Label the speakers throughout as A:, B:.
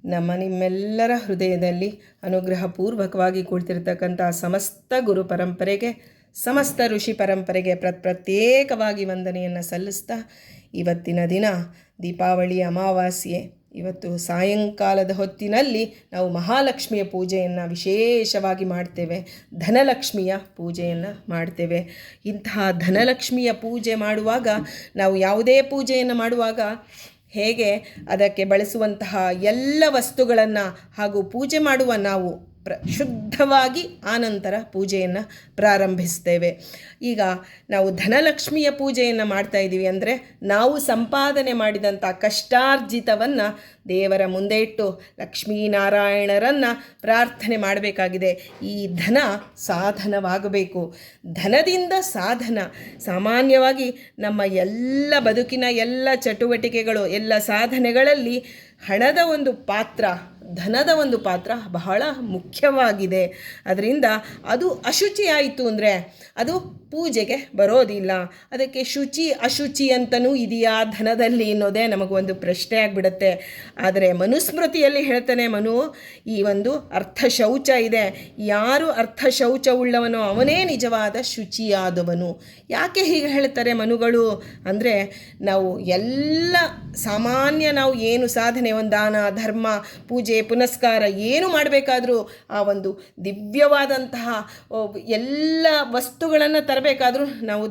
A: ನಿಮ್ಮೆಲ್ಲರ ಹೃದಯದಲ್ಲಿ ಅನುಗ್ರಹಪೂರ್ವಕವಾಗಿ ಕುಳಿತಿರ್ತಕ್ಕಂಥ ಸಮಸ್ತ ಗುರು ಪರಂಪರೆಗೆ, ಸಮಸ್ತ ಋಷಿ ಪರಂಪರೆಗೆ ಪ್ರತ್ಯೇಕವಾಗಿ ವಂದನೆಯನ್ನು ಸಲ್ಲಿಸ್ತಾ, ಇವತ್ತಿನ ದಿನ ದೀಪಾವಳಿ ಅಮಾವಾಸ್ಯೆ. ಇವತ್ತು ಸಾಯಂಕಾಲದ ಹೊತ್ತಿನಲ್ಲಿ ನಾವು ಮಹಾಲಕ್ಷ್ಮಿಯ ಪೂಜೆಯನ್ನು ವಿಶೇಷವಾಗಿ ಮಾಡ್ತೇವೆ, ಧನಲಕ್ಷ್ಮಿಯ ಪೂಜೆಯನ್ನು ಮಾಡ್ತೇವೆ. ಇಂತಹ ಧನಲಕ್ಷ್ಮಿಯ ಪೂಜೆ ಮಾಡುವಾಗ ನಾವು ಯಾವುದೇ ಪೂಜೆಯನ್ನು ಮಾಡುವಾಗ ಹೇಗೆ ಅದಕ್ಕೆ ಬಳಸುವಂತಹ ಎಲ್ಲ ವಸ್ತುಗಳನ್ನು ಹಾಗೂ ಪೂಜೆ ಮಾಡುವ ನಾವು ಶುದ್ಧವಾಗಿ ಆನಂತರ ಪೂಜೆಯನ್ನು ಪ್ರಾರಂಭಿಸ್ತೇವೆ. ಈಗ ನಾವು ಧನಲಕ್ಷ್ಮಿಯ ಪೂಜೆಯನ್ನು ಮಾಡ್ತಾ ಇದ್ದೀವಿ ಅಂದರೆ ನಾವು ಸಂಪಾದನೆ ಮಾಡಿದಂಥ ಕಷ್ಟಾರ್ಜಿತವನ್ನು ದೇವರ ಮುಂದೆ ಇಟ್ಟು ಲಕ್ಷ್ಮೀನಾರಾಯಣರನ್ನು ಪ್ರಾರ್ಥನೆ ಮಾಡಬೇಕಾಗಿದೆ. ಈ ಧನ ಸಾಧನವಾಗಬೇಕು. ಧನದಿಂದ ಸಾಧನ. ಸಾಮಾನ್ಯವಾಗಿ ನಮ್ಮ ಎಲ್ಲ ಬದುಕಿನ ಎಲ್ಲ ಚಟುವಟಿಕೆಗಳು, ಎಲ್ಲ ಸಾಧನೆಗಳಲ್ಲಿ ಹಣದ ಒಂದು ಪಾತ್ರ, ಧನದ ಒಂದು ಪಾತ್ರ ಬಹಳ ಮುಖ್ಯವಾಗಿದೆ. ಅದರಿಂದ ಅದು ಅಶುಚಿ ಆಯಿತು ಅಂದರೆ ಅದು ಪೂಜೆಗೆ ಬರೋದಿಲ್ಲ. ಅದಕ್ಕೆ ಶುಚಿ ಅಶುಚಿ ಅಂತಲೂ ಇದೆಯಾ ಧನದಲ್ಲಿ ಅನ್ನೋದೇ ನಮಗೊಂದು ಪ್ರಶ್ನೆ ಆಗಿಬಿಡುತ್ತೆ. ಆದರೆ ಮನುಸ್ಮೃತಿಯಲ್ಲಿ ಹೇಳ್ತಾನೆ ಮನು, ಈ ಒಂದು ಅರ್ಥ ಶೌಚ ಇದೆ, ಯಾರು ಅರ್ಥ ಶೌಚವುಳ್ಳವನೋ ಅವನೇ ನಿಜವಾದ ಶುಚಿಯಾದವನು. ಯಾಕೆ ಹೀಗೆ ಹೇಳ್ತಾರೆ ಮನುಗಳು ಅಂದರೆ, ನಾವು ಎಲ್ಲ ಸಾಮಾನ್ಯ ನಾವು ಏನು ಸಾಧನೆ, ಒಂದು ದಾನ ಧರ್ಮ ಪೂಜೆ ಪುನಸ್ಕಾರ ಏನು ಮಾಡಬೇಕಾದ್ರೂ ಆ ಒಂದು ದಿವ್ಯವಾದಂತಹ ಎಲ್ಲ ವಸ್ತುಗಳನ್ನು ತರಬೇಕಾದ್ರೂ ನಾವು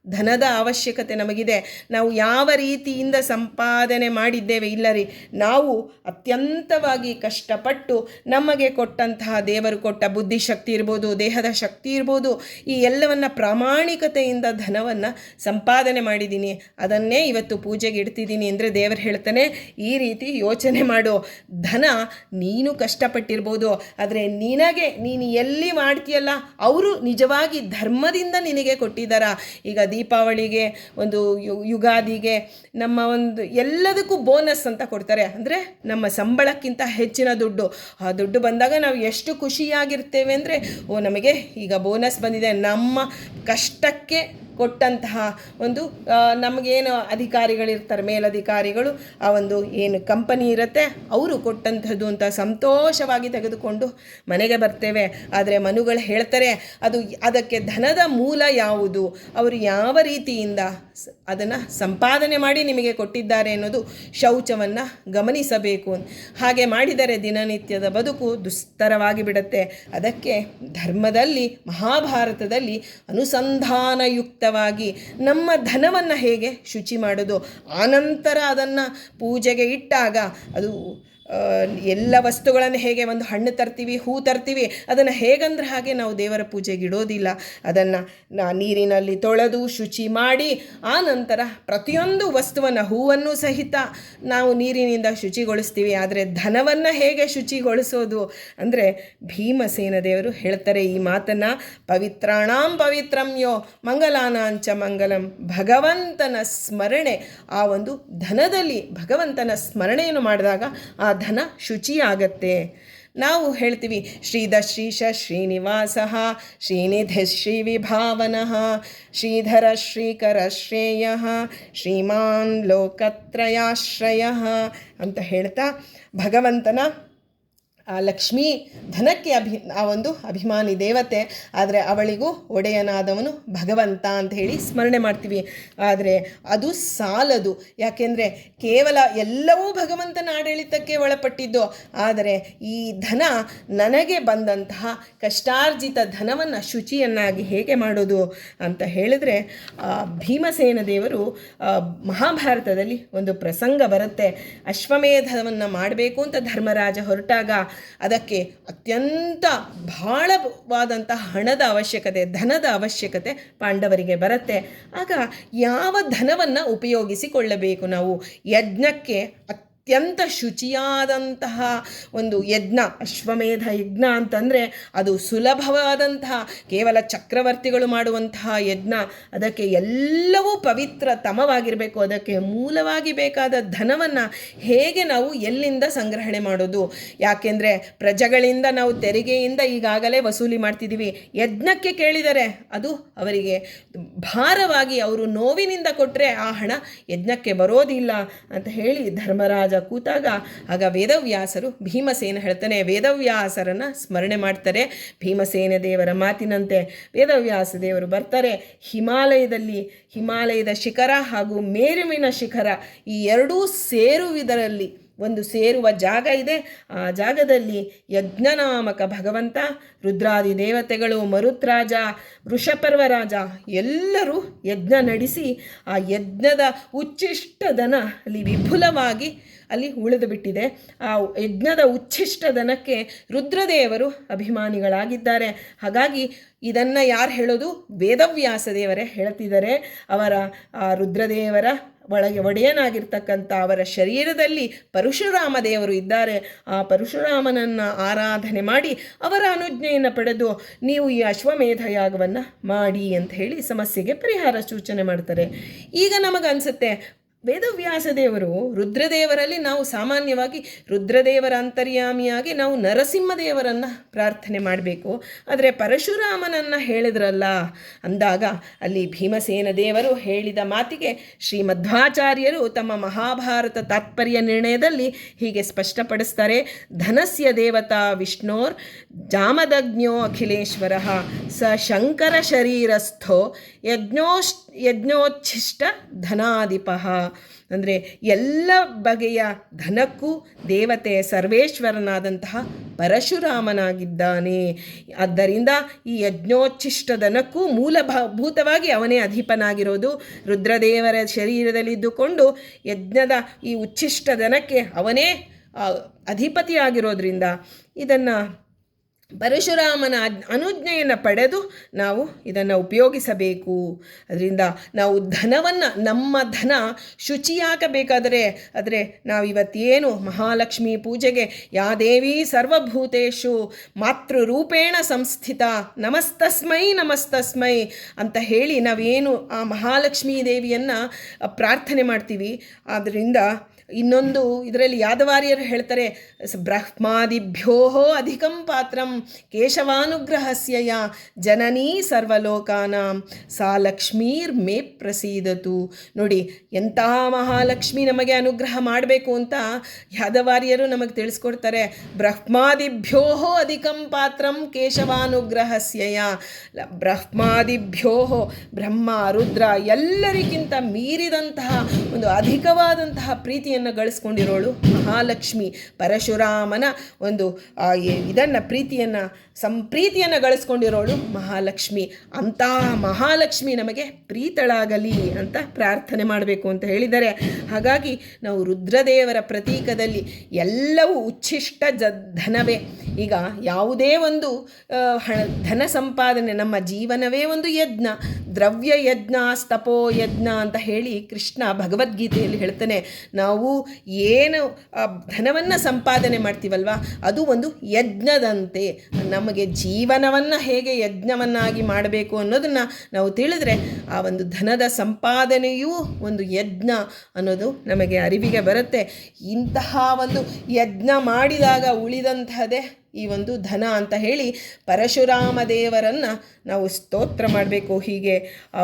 A: ಧನದ ಅವಶ್ಯಕತೆ ನಮಗಿದೆ. ನಾವು ಯಾವ ರೀತಿಯಿಂದ ಸಂಪಾದನೆ ಮಾಡಿದ್ದೇವೆ ಇಲ್ಲ ರೀ, ನಾವು ಅತ್ಯಂತವಾಗಿ ಕಷ್ಟಪಟ್ಟು ನಮಗೆ ಕೊಟ್ಟಂತಹ ದೇವರು ಕೊಟ್ಟ ಬುದ್ಧಿಶಕ್ತಿ ಇರ್ಬೋದು, ದೇಹದ ಶಕ್ತಿ ಇರ್ಬೋದು, ಈ ಎಲ್ಲವನ್ನು ಪ್ರಾಮಾಣಿಕತೆಯಿಂದ ಧನವನ್ನು ಸಂಪಾದನೆ ಮಾಡಿದ್ದೀನಿ, ಅದನ್ನೇ ಇವತ್ತು ಪೂಜೆಗೆ ಇಡ್ತಿದ್ದೀನಿ ಅಂದರೆ ದೇವರು ಹೇಳ್ತಾನೆ, ಈ ರೀತಿ ಯೋಚನೆ ಮಾಡು. ಧನ ನೀನು ಕಷ್ಟಪಟ್ಟಿರ್ಬೋದು, ಆದರೆ ನೀನು ಎಲ್ಲಿ ಮಾಡ್ತೀಯಲ್ಲ ಅವರು ನಿಜವಾಗಿ ಧರ್ಮದಿಂದ ನಿನಗೆ ಕೊಟ್ಟಿದ್ದಾರ. ಈಗ ದೀಪಾವಳಿಗೆ, ಒಂದು ಯುಗಾದಿಗೆ, ನಮ್ಮ ಒಂದು ಎಲ್ಲದಕ್ಕೂ ಬೋನಸ್ ಅಂತ ಕೊಡ್ತಾರೆ. ಅಂದರೆ ನಮ್ಮ ಸಂಬಳಕ್ಕಿಂತ ಹೆಚ್ಚಿನ ದುಡ್ಡು. ಆ ದುಡ್ಡು ಬಂದಾಗ ನಾವು ಎಷ್ಟು ಖುಷಿಯಾಗಿರ್ತೇವೆ ಅಂದರೆ, ನಮಗೆ ಈಗ ಬೋನಸ್ ಬಂದಿದೆ, ನಮ್ಮ ಕಷ್ಟಕ್ಕೆ ಕೊಟ್ಟಂತಹ ಒಂದು ನಮಗೇನು ಅಧಿಕಾರಿಗಳಿರ್ತಾರೆ, ಮೇಲಧಿಕಾರಿಗಳು, ಆ ಒಂದು ಏನು ಕಂಪನಿ ಇರುತ್ತೆ ಅವರು ಕೊಟ್ಟಂಥದ್ದು ಅಂತ ಸಂತೋಷವಾಗಿ ತೆಗೆದುಕೊಂಡು ಮನೆಗೆ ಬರ್ತೇವೆ. ಆದರೆ ಮನುಗಳು ಹೇಳ್ತಾರೆ, ಅದಕ್ಕೆ ಧನದ ಮೂಲ ಯಾವುದು, ಅವರು ಯಾವ ರೀತಿಯಿಂದ ಅದನ್ನು ಸಂಪಾದನೆ ಮಾಡಿ ನಿಮಗೆ ಕೊಟ್ಟಿದ್ದಾರೆ ಅನ್ನೋದು ಶೌಚವನ್ನು ಗಮನಿಸಬೇಕು. ಹಾಗೆ ಮಾಡಿದರೆ ದಿನನಿತ್ಯದ ಬದುಕು ದುಸ್ತರವಾಗಿ ಬಿಡುತ್ತೆ. ಅದಕ್ಕೆ ಧರ್ಮದಲ್ಲಿ, ಮಹಾಭಾರತದಲ್ಲಿ ಅನುಸಂಧಾನಯುಕ್ತವಾಗಿ ನಮ್ಮ ಧನವನ್ನು ಹೇಗೆ ಶುಚಿ ಮಾಡೋದು, ಆನಂತರ ಅದನ್ನು ಪೂಜೆಗೆ ಇಟ್ಟಾಗ ಅದು ಎಲ್ಲ ವಸ್ತುಗಳನ್ನು ಹೇಗೆ, ಒಂದು ಹಣ್ಣು ತರ್ತೀವಿ, ಹೂ ತರ್ತೀವಿ, ಅದನ್ನು ಹೇಗಂದ್ರೆ ಹಾಗೆ ನಾವು ದೇವರ ಪೂಜೆಗೆ ಇಡೋದಿಲ್ಲ. ಅದನ್ನು ನೀರಿನಲ್ಲಿ ತೊಳೆದು ಶುಚಿ ಮಾಡಿ ಆ ನಂತರ ಪ್ರತಿಯೊಂದು ವಸ್ತುವನ್ನು, ಹೂವನ್ನು ಸಹಿತ ನಾವು ನೀರಿನಿಂದ ಶುಚಿಗೊಳಿಸ್ತೀವಿ. ಆದರೆ ಧನವನ್ನು ಹೇಗೆ ಶುಚಿಗೊಳಿಸೋದು ಅಂದರೆ ಭೀಮಸೇನ ದೇವರು ಹೇಳ್ತಾರೆ ಈ ಮಾತನ್ನು, ಪವಿತ್ರಾಣಾಂ ಪವಿತ್ರಮ್ಯೋ ಮಂಗಲಾನಾಂಚ ಮಂಗಲಂ. ಭಗವಂತನ ಸ್ಮರಣೆ, ಆ ಒಂದು ಧನದಲ್ಲಿ ಭಗವಂತನ ಸ್ಮರಣೆಯನ್ನು ಮಾಡಿದಾಗ ಆ ಧನ ಶುಚಿಯಾಗತ್ತೆ. ನಾವು ಹೇಳ್ತೀವಿ ಶ್ರೀಧಶ್ರೀಶ ಶ್ರೀನಿವಾಸ ಶ್ರೀನಿಧಿ ಶ್ರೀವಿಭಾವನಃ ಶ್ರೀಧರ ಶ್ರೀಕರ ಶ್ರೇಯ ಶ್ರೀಮಾನ್ ಲೋಕತ್ರಯಾಶ್ರಯ ಅಂತ ಹೇಳ್ತಾ, ಭಗವಂತನ ಆ ಲಕ್ಷ್ಮೀ ಧನಕ್ಕೆ ಆ ಒಂದು ಅಭಿಮಾನಿ ದೇವತೆ, ಆದರೆ ಅವಳಿಗೂ ಒಡೆಯನಾದವನು ಭಗವಂತ ಅಂತ ಹೇಳಿ ಸ್ಮರಣೆ ಮಾಡ್ತೀವಿ. ಆದರೆ ಅದು ಸಾಲದು. ಯಾಕೆಂದರೆ ಕೇವಲ ಎಲ್ಲವೂ ಭಗವಂತನ ಆಡಳಿತಕ್ಕೆ ಒಳಪಟ್ಟಿದ್ದು. ಆದರೆ ಈ ಧನ, ನನಗೆ ಬಂದಂತಹ ಕಷ್ಟಾರ್ಜಿತ ಧನವನ್ನು ಶುಚಿಯನ್ನಾಗಿ ಹೇಗೆ ಮಾಡೋದು ಅಂತ ಹೇಳಿದರೆ, ಭೀಮಸೇನ ದೇವರು ಮಹಾಭಾರತದಲ್ಲಿ ಒಂದು ಪ್ರಸಂಗ ಬರುತ್ತೆ. ಅಶ್ವಮೇಧವನ್ನು ಮಾಡಬೇಕು ಅಂತ ಧರ್ಮರಾಜ ಹೊರಟಾಗ ಅದಕ್ಕೆ ಅತ್ಯಂತ ಬಹಳವಾದಂಥ ಹಣದ ಅವಶ್ಯಕತೆ, ಧನದ ಅವಶ್ಯಕತೆ ಪಾಂಡವರಿಗೆ ಬರುತ್ತೆ. ಆಗ ಯಾವ ಧನವನ್ನು ಉಪಯೋಗಿಸಿಕೊಳ್ಳಬೇಕು ನಾವು? ಯಜ್ಞಕ್ಕೆ ಅತ್ಯಂತ ಶುಚಿಯಾದಂತಹ ಒಂದು ಯಜ್ಞ, ಅಶ್ವಮೇಧ ಯಜ್ಞ ಅಂತಂದರೆ ಅದು ಸುಲಭವಾದಂತಹ, ಕೇವಲ ಚಕ್ರವರ್ತಿಗಳು ಮಾಡುವಂತಹ ಯಜ್ಞ. ಅದಕ್ಕೆ ಎಲ್ಲವೂ ಪವಿತ್ರತಮವಾಗಿರಬೇಕು. ಅದಕ್ಕೆ ಮೂಲವಾಗಿ ಬೇಕಾದ ಧನವನ್ನು ಹೇಗೆ ನಾವು ಎಲ್ಲಿಂದ ಸಂಗ್ರಹಣೆ ಮಾಡೋದು? ಯಾಕೆಂದರೆ ಪ್ರಜೆಗಳಿಂದ ನಾವು ತೆರಿಗೆಯಿಂದ ಈಗಾಗಲೇ ವಸೂಲಿ ಮಾಡ್ತಿದ್ದೀವಿ. ಯಜ್ಞಕ್ಕೆ ಕೇಳಿದರೆ ಅದು ಅವರಿಗೆ ಭಾರವಾಗಿ, ಅವರು ನೋವಿನಿಂದ ಕೊಟ್ಟರೆ ಆ ಹಣ ಯಜ್ಞಕ್ಕೆ ಬರೋದಿಲ್ಲ ಅಂತ ಹೇಳಿ ಧರ್ಮರಾಜ ಕೂತಾಗ ಆಗ ವೇದವ್ಯಾಸರು ಭೀಮಸೇನ ಹೇಳ್ತಾನೆ, ವೇದವ್ಯಾಸರನ್ನು ಸ್ಮರಣೆ ಮಾಡ್ತಾರೆ. ಭೀಮಸೇನ ದೇವರ ಮಾತಿನಂತೆ ವೇದವ್ಯಾಸ ದೇವರು ಬರ್ತಾರೆ. ಹಿಮಾಲಯದ ಶಿಖರ ಹಾಗೂ ಮೇರುವಿನ ಶಿಖರ ಈ ಎರಡೂ ಸೇರುವುದರಲ್ಲಿ ಒಂದು ಸೇರುವ ಜಾಗ ಇದೆ. ಆ ಜಾಗದಲ್ಲಿ ಯಜ್ಞನಾಮಕ ಭಗವಂತ, ರುದ್ರಾದಿ ದೇವತೆಗಳು, ಮರುತ್ರಾಜ, ವೃಷಪರ್ವರಾಜ ಎಲ್ಲರೂ ಯಜ್ಞ ನಡೆಸಿ ಆ ಯಜ್ಞದ ಉಚ್ಚಿಷ್ಟದನ ಅಲ್ಲಿ ವಿಪುಲವಾಗಿ ಅಲ್ಲಿ ಉಳಿದು ಬಿಟ್ಟಿದೆ. ಆ ಯಜ್ಞದ ಉಚ್ಚಿಷ್ಟದನಕ್ಕೆ ರುದ್ರದೇವರು ಅಭಿಮಾನಿಗಳಾಗಿದ್ದಾರೆ. ಹಾಗಾಗಿ ಇದನ್ನು ಯಾರು ಹೇಳೋದು? ವೇದವ್ಯಾಸ ದೇವರೇ ಹೇಳ್ತಿದ್ದಾರೆ. ಅವರ ಆ ರುದ್ರದೇವರ ಒಡೆಯನಾಗಿರ್ತಕ್ಕಂಥ ಅವರ ಶರೀರದಲ್ಲಿ ಪರಶುರಾಮ ದೇವರು ಇದ್ದಾರೆ. ಆ ಪರಶುರಾಮನನ್ನು ಆರಾಧನೆ ಮಾಡಿ ಅವರ ಅನುಜ್ಞೆಯನ್ನು ಪಡೆದು ನೀವು ಈ ಅಶ್ವಮೇಧ ಯಾಗವನ್ನು ಮಾಡಿ ಅಂತ ಹೇಳಿ ಸಮಸ್ಯೆಗೆ ಪರಿಹಾರ ಸೂಚನೆ ಮಾಡ್ತಾರೆ. ಈಗ ನಮಗನ್ಸುತ್ತೆ ವೇದವ್ಯಾಸ ದೇವರು ರುದ್ರದೇವರಲ್ಲಿ ನಾವು ಸಾಮಾನ್ಯವಾಗಿ ರುದ್ರದೇವರ ಅಂತರ್ಯಾಮಿಯಾಗಿ ನಾವು ನರಸಿಂಹದೇವರನ್ನು ಪ್ರಾರ್ಥನೆ ಮಾಡಬೇಕು. ಆದರೆ ಪರಶುರಾಮನನ್ನು ಹೇಳಿದ್ರಲ್ಲ ಅಂದಾಗ ಅಲ್ಲಿ ಭೀಮಸೇನ ದೇವರು ಹೇಳಿದ ಮಾತಿಗೆ ಶ್ರೀ ಮಧ್ವಾಚಾರ್ಯರು ತಮ್ಮ ಮಹಾಭಾರತ ತಾತ್ಪರ್ಯ ನಿರ್ಣಯದಲ್ಲಿ ಹೀಗೆ ಸ್ಪಷ್ಟಪಡಿಸ್ತಾರೆ. ಧನಸ್ಯ ದೇವತಾ ವಿಷ್ಣೋರ್ ಜಾಮದಗ್ನ್ಯೋ ಅಖಿಲೇಶ್ವರ ಸ ಶಂಕರ ಶರೀರಸ್ಥೋ ಯಜ್ಞೋಚ್ಛಿಷ್ಟ ಧನಾಧಿಪಃ. ಅಂದರೆ ಎಲ್ಲ ಬಗೆಯ ಧನಕ್ಕೂ ದೇವತೆ ಸರ್ವೇಶ್ವರನಾದಂತಹ ಪರಶುರಾಮನಾಗಿದ್ದಾನೆ. ಆದ್ದರಿಂದ ಈ ಯಜ್ಞೋಚ್ಛಿಷ್ಟ ಧನಕ್ಕೂ ಮೂಲಭೂತವಾಗಿ ಅವನೇ ಅಧಿಪನಾಗಿರೋದು. ರುದ್ರದೇವರ ಶರೀರದಲ್ಲಿದ್ದುಕೊಂಡು ಯಜ್ಞದ ಈ ಉಚ್ಛಿಷ್ಟ ಧನಕ್ಕೆ ಅವನೇ ಅಧಿಪತಿಯಾಗಿರೋದ್ರಿಂದ ಇದನ್ನು ಪರಶುರಾಮನ ಅನುಜ್ಞೆಯನ್ನು ಪಡೆದು ನಾವು ಇದನ್ನು ಉಪಯೋಗಿಸಬೇಕು. ಅದರಿಂದ ನಾವು ಧನವನ್ನು, ನಮ್ಮ ಧನ ಶುಚಿಯಾಗಬೇಕಾದರೆ ನಾವಿವತ್ತೇನು ಮಹಾಲಕ್ಷ್ಮಿ ಪೂಜೆಗೆ ಯಾ ದೇವಿ ಸರ್ವಭೂತೇಷು ಮಾತೃರೂಪೇಣ ಸಂಸ್ಥಿತ ನಮಸ್ತಸ್ಮೈ ಅಂತ ಹೇಳಿ ನಾವೇನು ಆ ಮಹಾಲಕ್ಷ್ಮೀ ದೇವಿಯನ್ನು ಪ್ರಾರ್ಥನೆ ಮಾಡ್ತೀವಿ. ಆದ್ದರಿಂದ ಇನ್ನೊಂದು ಇದರಲ್ಲಿ ಯಾದವಾರ್ಯರು ಹೇಳ್ತಾರೆ, ಬ್ರಹ್ಮಾದಿಭ್ಯೋ ಅಧಿಕಂ ಪಾತ್ರಂ ಕೇಶವಾನುಗ್ರಹಸ್ಯ ಜನನೀ ಸರ್ವಲೋಕಾನಾಂ ಸಾ ಲಕ್ಷ್ಮೀರ್ ಮೇ ಪ್ರಸೀದತು. ನೋಡಿ, ಎಂಥ ಮಹಾಲಕ್ಷ್ಮಿ ನಮಗೆ ಅನುಗ್ರಹ ಮಾಡಬೇಕು ಅಂತ ಯಾದವಾರ್ಯರು ನಮಗೆ ತಿಳಿಸ್ಕೊಡ್ತಾರೆ. ಬ್ರಹ್ಮಾದಿಭ್ಯೋ ಅಧಿಕಂ ಪಾತ್ರಂ ಕೇಶವಾನುಗ್ರಹಸ್ಯ. ಬ್ರಹ್ಮಾದಿಭ್ಯೋ, ಬ್ರಹ್ಮ ರುದ್ರ ಎಲ್ಲರಿಗಿಂತ ಮೀರಿದಂತಹ ಒಂದು ಅಧಿಕವಾದಂತಹ ಪ್ರೀತಿಯನ್ನು ಗಳಿಸ್ಕೊಂಡಿರೋಳು ಮಹಾಲಕ್ಷ್ಮಿ. ಪರಶುರಾಮನ ಒಂದು ಇದನ್ನು ಸಂಪ್ರೀತಿಯನ್ನು ಗಳಿಸ್ಕೊಂಡಿರೋಳು ಮಹಾಲಕ್ಷ್ಮಿ. ಅಂತಹ ಮಹಾಲಕ್ಷ್ಮಿ ನಮಗೆ ಪ್ರೀತಳಾಗಲಿ ಅಂತ ಪ್ರಾರ್ಥನೆ ಮಾಡಬೇಕು ಅಂತ ಹೇಳಿದ್ದಾರೆ. ಹಾಗಾಗಿ ನಾವು ರುದ್ರದೇವರ ಪ್ರತೀಕದಲ್ಲಿ ಎಲ್ಲವೂ ಉಚ್ಛಿಷ್ಟ ಧನವೇ. ಈಗ ಯಾವುದೇ ಒಂದು ಧನ ಸಂಪಾದನೆ, ನಮ್ಮ ಜೀವನವೇ ಒಂದು ಯಜ್ಞ, ದ್ರವ್ಯ ಯಜ್ಞ, ಸ್ತಪೋ ಯಜ್ಞ ಅಂತ ಹೇಳಿ ಕೃಷ್ಣ ಭಗವದ್ಗೀತೆಯಲ್ಲಿ ಹೇಳ್ತಾನೆ. ನಾವು ಏನು ಧನವನ್ನು ಸಂಪಾದನೆ ಮಾಡ್ತೀವಲ್ವ, ಅದು ಒಂದು ಯಜ್ಞದಂತೆ. ನಮಗೆ ಜೀವನವನ್ನು ಹೇಗೆ ಯಜ್ಞವನ್ನಾಗಿ ಮಾಡಬೇಕು ಅನ್ನೋದನ್ನು ನಾವು ತಿಳಿದ್ರೆ ಆ ಒಂದು ಧನದ ಸಂಪಾದನೆಯೂ ಒಂದು ಯಜ್ಞ ಅನ್ನೋದು ನಮಗೆ ಅರಿವಿಗೆ ಬರುತ್ತೆ. ಇಂತಹ ಒಂದು ಯಜ್ಞ ಮಾಡಿದಾಗ ಉಳಿದಂತಹದೇ ಈ ಒಂದು ಧನ ಅಂತ ಹೇಳಿ ಪರಶುರಾಮ ದೇವರನ್ನು ನಾವು ಸ್ತೋತ್ರ ಮಾಡಬೇಕು. ಹೀಗೆ ಆ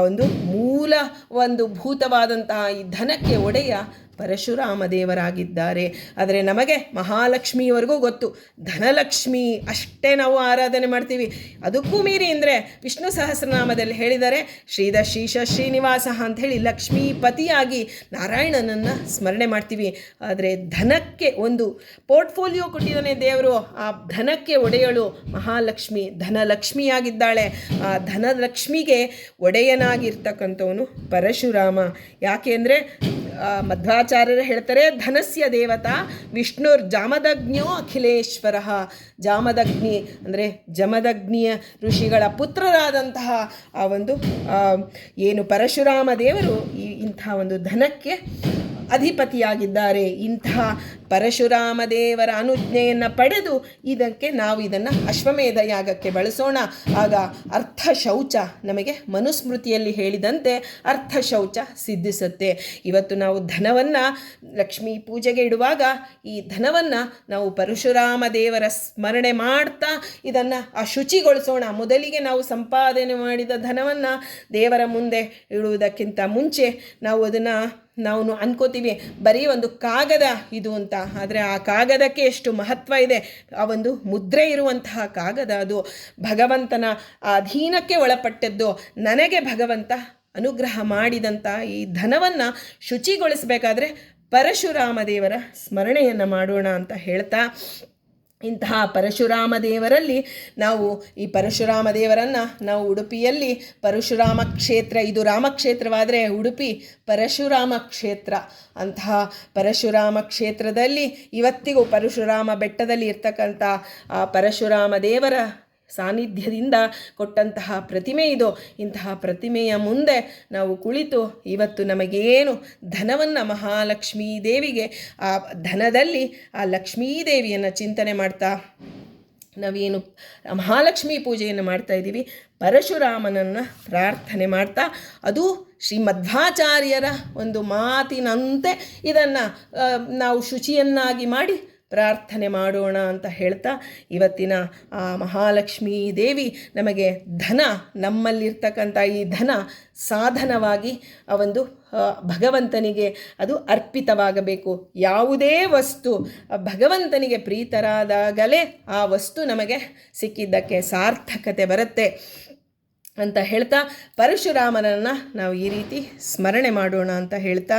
A: ಒಂದು ಭೂತವಾದಂತಹ ಈ ಧನಕ್ಕೆ ಒಡೆಯ ಪರಶುರಾಮ ದೇವರಾಗಿದ್ದಾರೆ. ಆದರೆ ನಮಗೆ ಮಹಾಲಕ್ಷ್ಮಿಯವರೆಗೂ ಗೊತ್ತು, ಧನಲಕ್ಷ್ಮಿ ಅಷ್ಟೇ ನಾವು ಆರಾಧನೆ ಮಾಡ್ತೀವಿ. ಅದಕ್ಕೂ ಮೀರಿ ಅಂದರೆ ವಿಷ್ಣು ಸಹಸ್ರನಾಮದಲ್ಲಿ ಹೇಳಿದ್ದಾರೆ, ಶ್ರೀಶ ಶ್ರೀನಿವಾಸ ಅಂಥೇಳಿ ಲಕ್ಷ್ಮೀಪತಿಯಾಗಿ ನಾರಾಯಣನನ್ನು ಸ್ಮರಣೆ ಮಾಡ್ತೀವಿ. ಆದರೆ ಧನಕ್ಕೆ ಒಂದು ಪೋರ್ಟ್ಫೋಲಿಯೋ ಕೊಟ್ಟಿದ್ದಾನೆ ದೇವರು. ಆ ಧನಕ್ಕೆ ಒಡೆಯಳು ಮಹಾಲಕ್ಷ್ಮಿ, ಧನಲಕ್ಷ್ಮಿಯಾಗಿದ್ದಾಳೆ. ಆ ಧನಲಕ್ಷ್ಮಿಗೆ ಒಡೆಯನಾಗಿರ್ತಕ್ಕಂಥವನು ಪರಶುರಾಮ. ಯಾಕೆ ಅಂದರೆ ಮಧ್ವಾಚಾರ್ಯರು ಹೇಳ್ತಾರೆ, ಧನಸ್ಯ ದೇವತಾ ವಿಷ್ಣುರ್ ಜಾಮದಗ್ನ್ಯೋ ಅಖಿಲೇಶ್ವರ. ಜಾಮದಗ್ನಿ ಅಂದರೆ ಜಮದಗ್ನಿಯ ಋಷಿಗಳ ಪುತ್ರರಾದಂತಹ ಆ ಒಂದು ಏನು ಪರಶುರಾಮ ದೇವರು ಇಂಥ ಒಂದು ಧನಕ್ಕೆ ಅಧಿಪತಿಯಾಗಿದ್ದಾರೆ. ಇಂತಹ ಪರಶುರಾಮ ದೇವರ ಅನುಜ್ಞೆಯನ್ನು ಪಡೆದು ನಾವು ಇದನ್ನು ಅಶ್ವಮೇಧ ಯಾಗಕ್ಕೆ ಬಳಸೋಣ. ಆಗ ಅರ್ಥ ಶೌಚ ನಮಗೆ ಮನುಸ್ಮೃತಿಯಲ್ಲಿ ಹೇಳಿದಂತೆ ಅರ್ಥ ಶೌಚ ಸಿದ್ಧಿಸುತ್ತೆ. ಇವತ್ತು ನಾವು ಧನವನ್ನು ಲಕ್ಷ್ಮೀ ಪೂಜೆಗೆ ಇಡುವಾಗ ಈ ಧನವನ್ನು ನಾವು ಪರಶುರಾಮ ದೇವರ ಸ್ಮರಣೆ ಮಾಡ್ತಾ ಇದನ್ನು ಶುಚಿಗೊಳಿಸೋಣ. ಮೊದಲಿಗೆ ನಾವು ಸಂಪಾದನೆ ಮಾಡಿದ ಧನವನ್ನು ದೇವರ ಮುಂದೆ ಇಡುವುದಕ್ಕಿಂತ ಮುಂಚೆ ನಾವು ಅನ್ಕೋತೀವಿ ಬರೀ ಒಂದು ಕಾಗದ ಇದು ಅಂತ. ಆದರೆ ಆ ಕಾಗದಕ್ಕೆ ಎಷ್ಟು ಮಹತ್ವ ಇದೆ. ಆ ಒಂದು ಮುದ್ರೆ ಇರುವಂತಹ ಕಾಗದ, ಅದು ಭಗವಂತನ ಅಧೀನಕ್ಕೆ ಒಳಪಟ್ಟದ್ದು. ನನಗೆ ಭಗವಂತ ಅನುಗ್ರಹ ಮಾಡಿದಂಥ ಈ ಧನವನ್ನು ಶುಚಿಗೊಳಿಸಬೇಕಾದ್ರೆ ಪರಶುರಾಮ ದೇವರ ಸ್ಮರಣೆಯನ್ನು ಮಾಡೋಣ ಅಂತ ಹೇಳ್ತಾ, ಇಂತಹ ಪರಶುರಾಮ ದೇವರಲ್ಲಿ ನಾವು ಈ ಪರಶುರಾಮ ದೇವರನ್ನು ನಾವು ಉಡುಪಿಯಲ್ಲಿ ಪರಶುರಾಮ ಕ್ಷೇತ್ರ, ಇದು ರಾಮಕ್ಷೇತ್ರವಾದರೆ ಉಡುಪಿ ಪರಶುರಾಮ ಕ್ಷೇತ್ರ. ಅಂತಹ ಪರಶುರಾಮ ಕ್ಷೇತ್ರದಲ್ಲಿ ಇವತ್ತಿಗೂ ಪರಶುರಾಮ ಬೆಟ್ಟದಲ್ಲಿ ಇರ್ತಕ್ಕಂಥ ಆ ಪರಶುರಾಮ ದೇವರ ಸಾನ್ನಿಧ್ಯದಿಂದ ಕೊಟ್ಟಂತಹ ಪ್ರತಿಮೆ ಇದು. ಇಂತಹ ಪ್ರತಿಮೆಯ ಮುಂದೆ ನಾವು ಕುಳಿತು ಇವತ್ತು ನಮಗೇನು ಧನವನ್ನು ಮಹಾಲಕ್ಷ್ಮೀ ದೇವಿಗೆ ಆ ಧನದಲ್ಲಿ ಆ ಲಕ್ಷ್ಮೀ ದೇವಿಯನ್ನು ಚಿಂತನೆ ಮಾಡ್ತಾ ನಾವೇನು ಮಹಾಲಕ್ಷ್ಮೀ ಪೂಜೆಯನ್ನು ಮಾಡ್ತಾ ಇದ್ದೀವಿ, ಪರಶುರಾಮನನ್ನು ಪ್ರಾರ್ಥನೆ ಮಾಡ್ತಾ, ಅದು ಶ್ರೀಮಧ್ವಾಚಾರ್ಯರ ಒಂದು ಮಾತಿನಂತೆ ಇದನ್ನು ನಾವು ಶುಚಿಯನ್ನಾಗಿ ಮಾಡಿ ಪ್ರಾರ್ಥನೆ ಮಾಡೋಣ ಅಂತ ಹೇಳ್ತಾ, ಇವತ್ತಿನ ಆ ಮಹಾಲಕ್ಷ್ಮೀ ದೇವಿ ನಮಗೆ ಧನ, ನಮ್ಮಲ್ಲಿರ್ತಕ್ಕಂಥ ಈ ಧನ ಸಾಧನವಾಗಿ ಆ ಒಂದು ಭಗವಂತನಿಗೆ ಅದು ಅರ್ಪಿತವಾಗಬೇಕು. ಯಾವುದೇ ವಸ್ತು ಭಗವಂತನಿಗೆ ಪ್ರೀತರಾದಾಗಲೇ ಆ ವಸ್ತು ನಮಗೆ ಸಿಕ್ಕಿದ್ದಕ್ಕೆ ಸಾರ್ಥಕತೆ ಬರುತ್ತೆ ಅಂತ ಹೇಳ್ತಾ, ಪರಶುರಾಮನನ್ನು ನಾವು ಈ ರೀತಿ ಸ್ಮರಣೆ ಮಾಡೋಣ ಅಂತ ಹೇಳ್ತಾ